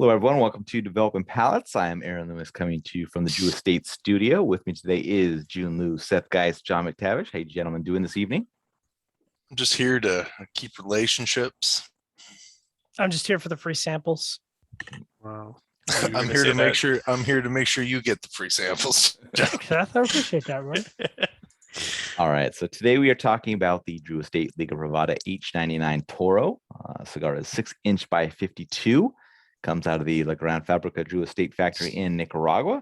Hello, everyone. Welcome to Developing Palates. I am Aaron Loomis coming to you from the Drew Estate Studio. With me today is Jiunn, Seth, Geis, John McTavish. How you gentlemen doing this evening? I'm just here to keep relationships. I'm just here for the free samples. Wow. I'm here to make sure you get the free samples. Seth, I appreciate that, right? All right. So today we are talking about the Drew Estate Liga Privada H99 Toro. Cigar is 6-inch by 52. Comes out of the La Gran Fabrica Drew Estate factory in Nicaragua.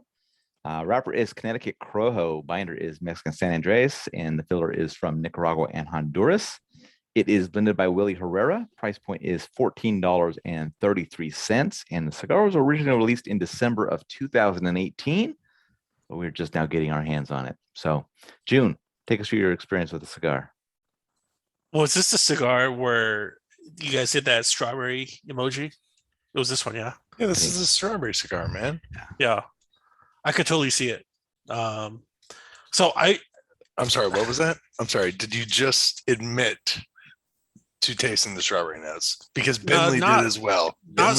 Wrapper is Connecticut Corojo. Binder is Mexican San Andres. And the filler is from Nicaragua and Honduras. It is blended by Willie Herrera. Price point is $14.33. And the cigar was originally released in December of 2018. But we're just now getting our hands on it. So, Jiunn, take us through your experience with the cigar. Well, is this the cigar where you guys did that strawberry emoji? It was this one, yeah. Yeah, this is a strawberry cigar, man. Yeah, I could totally see it. I'm sorry, what was that? I'm sorry. Did you just admit to tasting the strawberry notes? Because Bentley did as well. Not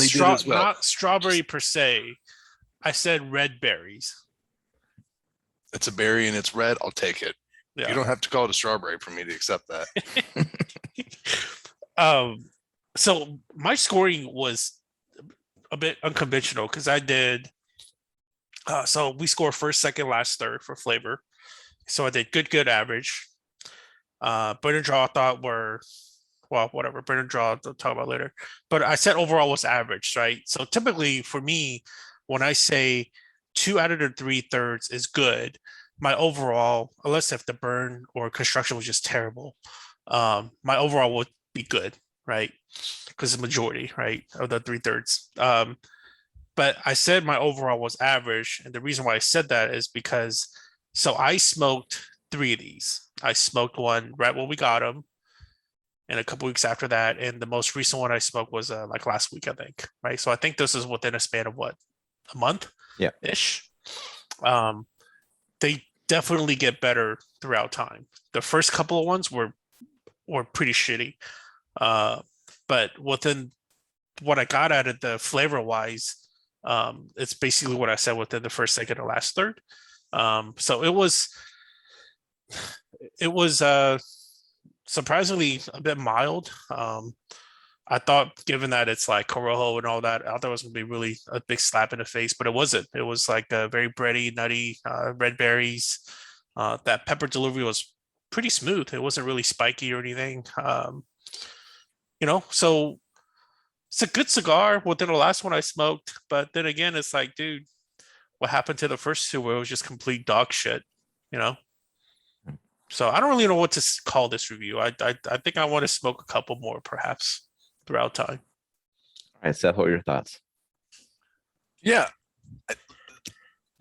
strawberry per se. I said red berries. It's a berry and it's red. I'll take it. Yeah. You don't have to call it a strawberry for me to accept that. So my scoring was a bit unconventional because I did. So we score first, second, last, third for flavor. So I did good, average. Burn and draw I thought were, well, whatever. Burn and draw I'll talk about later. But I said overall was average, right? So typically for me, when I say 2 out of the 3/3 is good, my overall, unless if the burn or construction was just terrible, my overall would be good, right? Because the majority, right, of the 3/3. But I said my overall was average, and the reason why I said that is because I smoked 3 of these. I smoked one right when we got them, and a couple weeks after that, and the most recent one I smoked was like last week, I think, right? So I think this is within a span of what, a month, ish. They definitely get better throughout time. The first couple of ones were pretty shitty. But within what I got at it, the flavor wise, it's basically what I said within the first, second, and last third. So it was surprisingly a bit mild. I thought, given that it's like Corojo and all that, I thought it was gonna be really a big slap in the face, but it wasn't. It was like a very bready, nutty, red berries. That pepper delivery was pretty smooth. It wasn't really spiky or anything. So it's a good cigar within the last one I smoked, but then again, it's like, dude, what happened to the first two where it was just complete dog shit, So I don't really know what to call this review. I think I want to smoke a couple more, perhaps, throughout time. All right, Seth, what are your thoughts? Yeah.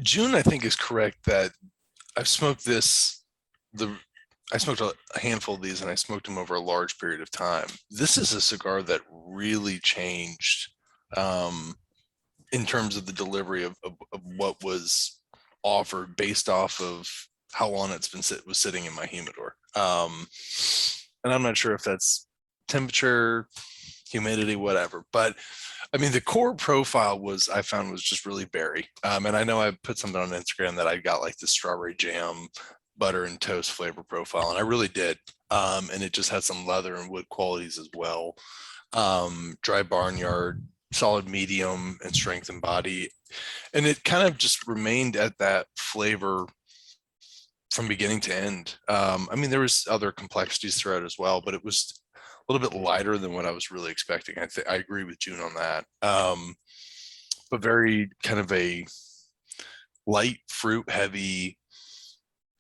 Jiunn, I think, is correct that I've smoked I smoked a handful of these and I smoked them over a large period of time. This is a cigar that really changed in terms of the delivery of what was offered based off of how long it's been was sitting in my humidor. And I'm not sure if that's temperature, humidity, whatever. But I mean, the core profile I found was just really berry. And I know I put something on Instagram that I got like the strawberry jam, butter and toast flavor profile, and I really did. And it just had some leather and wood qualities as well. Dry barnyard, solid medium and strength and body. And it kind of just remained at that flavor from beginning to end. I mean, there was other complexities throughout as well, but it was a little bit lighter than what I was really expecting. I agree with Jiunn on that. But very kind of a light, fruit heavy,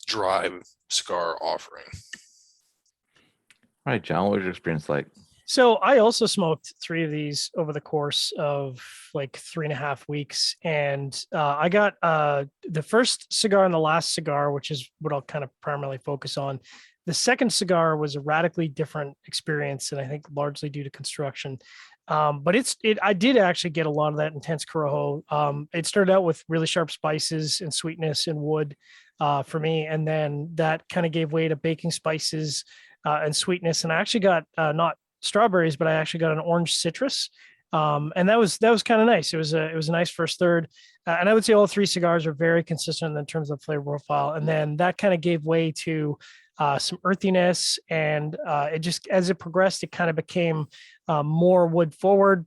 dry cigar offering. All right, John, what was your experience like? So I also smoked 3 of these over the course of like 3.5 weeks. And I got the first cigar and the last cigar, which is what I'll kind of primarily focus on. The second cigar was a radically different experience, and I think largely due to construction. But I did actually get a lot of that intense Corojo. It started out with really sharp spices and sweetness and wood for me. And then that kind of gave way to baking spices and sweetness. And I actually got not strawberries, but I actually got an orange citrus And that was kind of nice. It was a nice first third. And I would say all three cigars are very consistent in terms of flavor profile. And then that kind of gave way to some earthiness. And it just, as it progressed, it kind of became more wood forward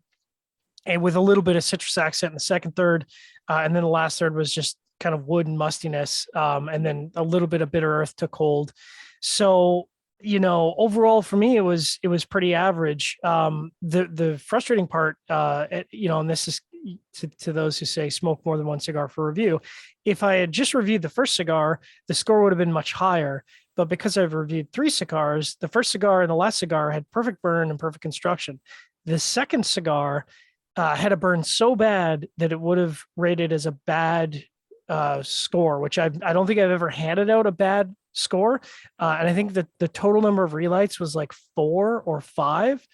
and with a little bit of citrus accent in the second third. And then the last third was just kind of wood and mustiness. And then a little bit of bitter earth took hold. So, overall for me, it was pretty average. The frustrating part, and this is to those who say smoke more than one cigar for review. If I had just reviewed the first cigar, the score would have been much higher. But because I've reviewed three cigars, the first cigar and the last cigar had perfect burn and perfect construction. The second cigar had a burn so bad that it would have rated as a bad score, which I don't think I've ever handed out a bad score. And I think that the total number of relights was like 4 or 5,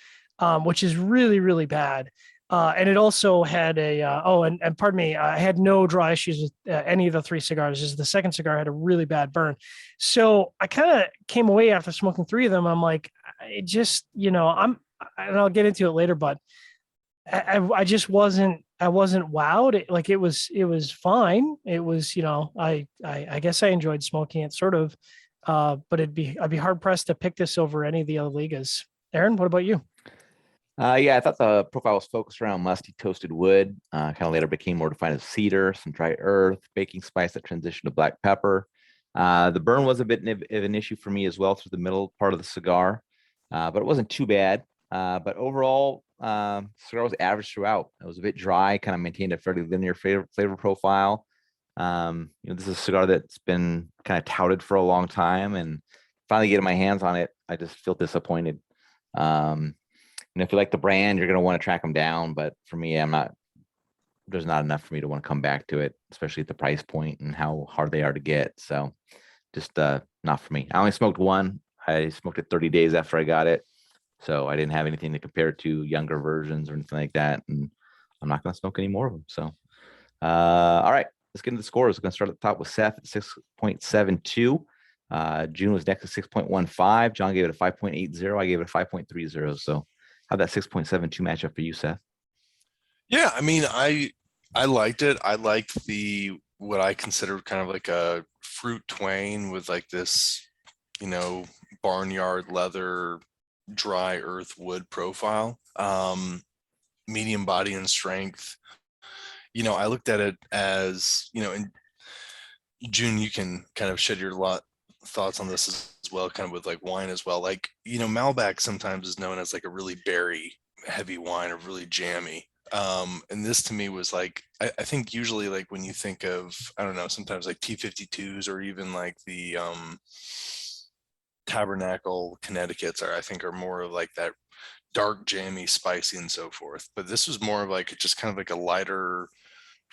which is really, really bad. And it also had and pardon me, I had no dry issues with any of the three cigars. Just the second cigar had a really bad burn. So I kind of came away after smoking 3 of them. I'm like, it just, and I'll get into it later, but I just wasn't wowed. It was fine. It was, I guess I enjoyed smoking it sort of, but I'd be hard pressed to pick this over any of the other ligas. Aaron, what about you? Yeah, I thought the profile was focused around musty toasted wood. Kind of later became more defined as cedar, some dry earth, baking spice that transitioned to black pepper. The burn was a bit of an issue for me as well through the middle part of the cigar, but it wasn't too bad. But overall, cigar was average throughout. It was a bit dry, kind of maintained a fairly linear flavor profile. This is a cigar that's been kind of touted for a long time, and finally getting my hands on it, I just feel disappointed. If you like the brand, you're going to want to track them down. But for me, there's not enough for me to want to come back to it, especially at the price point and how hard they are to get. So just not for me. I only smoked one. I smoked it 30 days after I got it. So I didn't have anything to compare it to younger versions or anything like that. And I'm not going to smoke any more of them. So, all right, let's get into the scores. We're going to start at the top with Seth at 6.72. Jiunn was next at 6.15. John gave it a 5.80. I gave it a 5.30. So how'd that 6.72 match up for you, Seth? Yeah, I mean, I liked it. I liked what I considered kind of like a fruit twain with like this, barnyard leather, dry earth wood profile, medium body and strength. I looked at it as, and Jiunn, you can kind of shed your thoughts on this as well, kind of with like wine as well. Like, Malbec sometimes is known as like a really berry heavy wine or really jammy. And this to me was like, I think usually like when you think of, I don't know, sometimes like T52s or even like the Tabernacle Connecticut's I think are more of like that dark, jammy, spicy and so forth. But this was more of like just kind of like a lighter,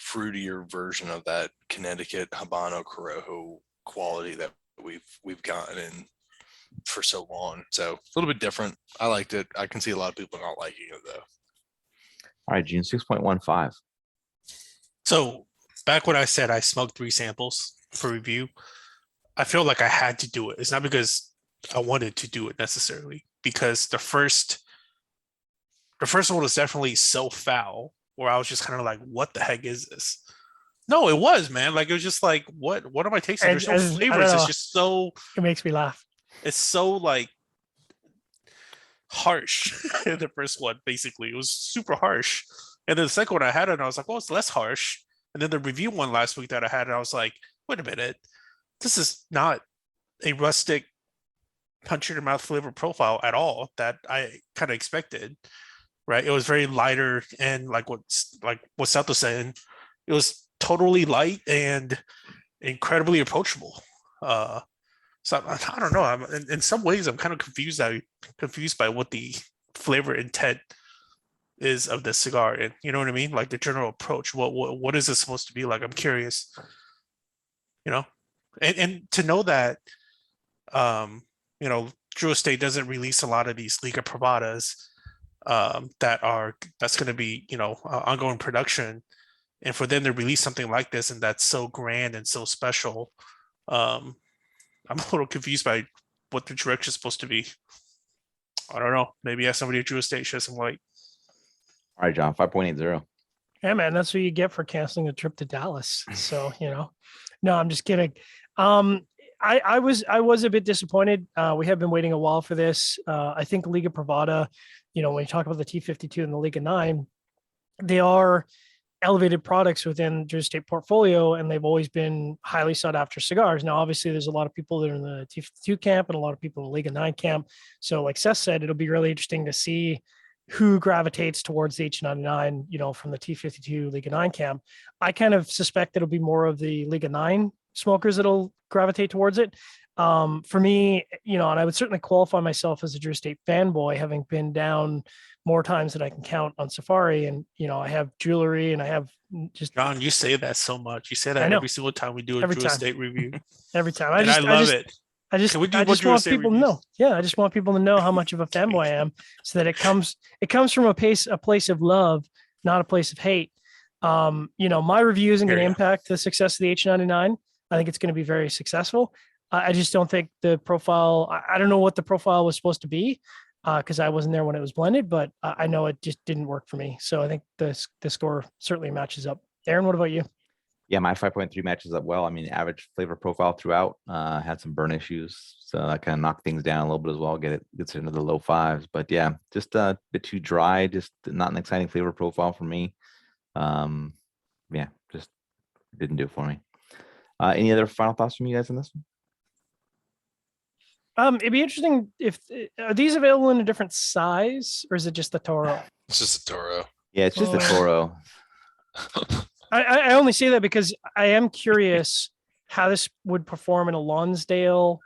fruitier version of that Connecticut Habano Corojo quality that we've gotten in for so long. So a little bit different. I liked it. I can see a lot of people not liking it though. All right, Jiunn, 6.15. So back when I said I smoked 3 samples for review, I feel like I had to do it. It's not because I wanted to do it necessarily, because the first one was definitely so foul where I was just kind of like, what the heck is this? No, it was, man. Like, it was just like, what am I tasting? There's no flavors. It's just so, it makes me laugh. It's so like harsh. The first one, basically, it was super harsh. And then the second one I had it, and I was like, well, it's less harsh. And then the review one last week that I had, and I was like, wait a minute, this is not a rustic punch in your mouth flavor profile at all that I kind of expected. Right? It was very lighter, and like what Seth was saying, it was totally light and incredibly approachable. So I don't know. In some ways, I'm kind of confused by what the flavor intent is of this cigar, and you know what I mean, like the general approach. What is this supposed to be like? I'm curious. And to know that, Drew Estate doesn't release a lot of these Liga Privadas that's going to be ongoing production, and for them to release something like this and that's so grand and so special, I'm a little confused by what the direction is supposed to be. I don't know. Maybe ask somebody at Drew Estate shed some light. All right, John, 5.80. Yeah, man, that's what you get for canceling a trip to Dallas. So, no, I'm just kidding. I was a bit disappointed. We have been waiting a while for this. I think Liga Privada, when you talk about the T52 and the Liga 9, they are elevated products within Drew Estate portfolio, and they've always been highly sought after cigars. Now, obviously, there's a lot of people that are in the T52 camp and a lot of people in the Liga 9 camp. So, like Seth said, it'll be really interesting to see who gravitates towards the H99, from the T52 Liga 9 camp. I kind of suspect it'll be more of the Liga 9 smokers that'll gravitate towards it. For me, and I would certainly qualify myself as a Drew Estate fanboy, having been down more times than I can count on Safari. And, I have jewelry and I have just. John, you say that so much. You say that every single time we do a Drew Estate review. Every time. I love it. I just want people to know. Yeah, I just want people to know how much of a fanboy I am, so that it comes from a place of love, not a place of hate. My review isn't going to impact the success of the H99. I think it's going to be very successfthe I just don't think the profile. I don't know what the profile was supposed to be, because I wasn't there when it was blended, but I know it just didn't work for me. So I think the score certainly matches up. Aaron, what about you? Yeah, my 5.3 matches up well. I mean, average flavor profile throughout. Had some burn issues, so that kind of knocked things down a little bit as well. Gets into the low 5s, but yeah, just a bit too dry. Just not an exciting flavor profile for me. Yeah, just didn't do it for me. Any other final thoughts from you guys on this one? It'd be interesting if are these available in a different size, or is it just the Toro? It's just a Toro. Yeah, it's just a Toro. I only say that because I am curious how this would perform in a Lonsdale,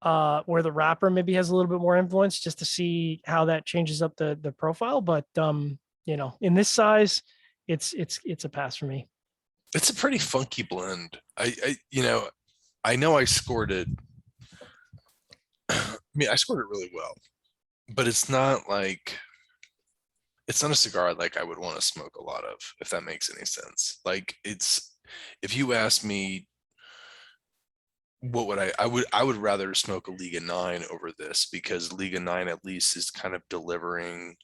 where the wrapper maybe has a little bit more influence, just to see how that changes up the profile. But in this size, it's a pass for me. It's a pretty funky blend. I know I scored it. I mean, I scored it really well, but it's not a cigar like I would want to smoke a lot of, if that makes any sense. Like, if you ask me what would I would rather smoke a Liga 9 over this, because Liga 9 at least is kind of delivering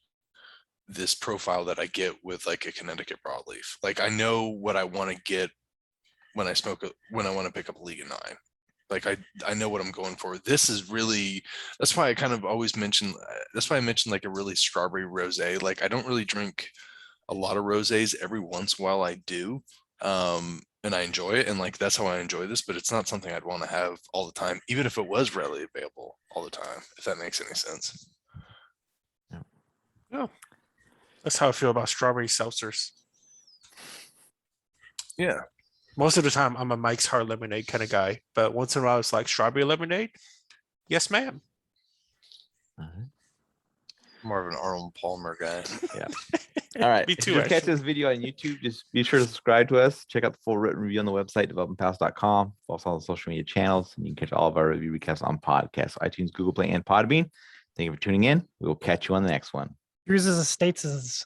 this profile that I get with like a Connecticut broadleaf. Like, I know what I want to get when I want to pick up a Liga 9. Like, I know what I'm going for. This is really, that's why I kind of always mention, that's why I mentioned like a really strawberry rosé. Like, I don't really drink a lot of rosés. Every once in a while I do. And I enjoy it. And like, that's how I enjoy this, but it's not something I'd want to have all the time, even if it was readily available all the time, if that makes any sense. No. That's how I feel about strawberry seltzers. Yeah. Most of the time, I'm a Mike's Hard Lemonade kind of guy, but once in a while, it's like strawberry lemonade. Yes, ma'am. More of an Arnold Palmer guy. Yeah. All right. Me too. If you catch this video on YouTube, just be sure to subscribe to us. Check out the full written review on the website, developmentpalace.com. Follow us on the social media channels, and you can catch all of our review recaps on podcasts, iTunes, Google Play, and Podbean. Thank you for tuning in. We will catch you on the next one. Drew's Estates is